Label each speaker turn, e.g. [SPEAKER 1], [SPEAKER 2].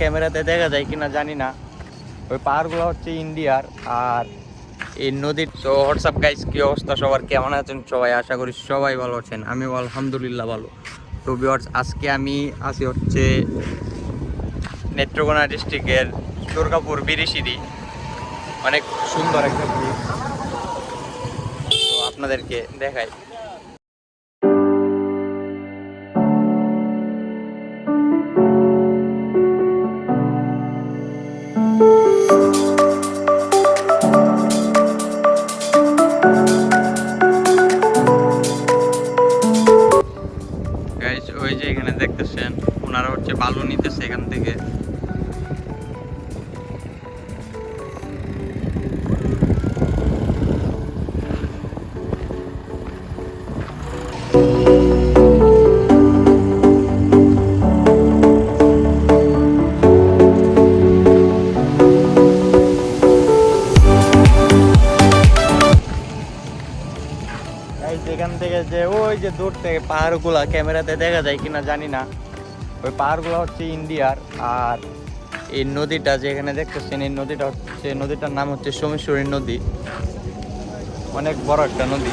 [SPEAKER 1] ক্যামেরাতে দেখা যায় কিনা জানি না। ওই পাহাড়গুলো হচ্ছে ইন্ডিয়ার। আর এই নদীর তো হোয়াটসঅ্যাপ গাইস, কি অবস্থা সবার, কেমন আছেন সবাই? আশা করি সবাই ভালো আছেন, আমিও আলহামদুলিল্লাহ ভালো। তো ভিউয়ার্স, আজকে আমি আছি হচ্ছে নেত্রকোনা ডিস্ট্রিক্টের দুর্গাপুর বিরিশিরি। অনেক সুন্দর একটা প্লেস, তো আপনাদেরকে দেখাই। গাইস, ওই যে এখানে দেখতেছেন ওনারা হচ্ছে বালু নিতেছে এখান থেকে। এখান থেকে যে ওই যে দূর থেকে পাহাড়গুলা ক্যামেরাতে দেখা যায় কিনা জানি না, ওই পাহাড়গুলো হচ্ছে ইন্ডিয়ার। আর এই নদীটা যেখানে দেখতেছেন, এই নদীটা হচ্ছে, নদীটার নাম হচ্ছে সোমেশ্বরী নদী। অনেক বড় একটা নদী।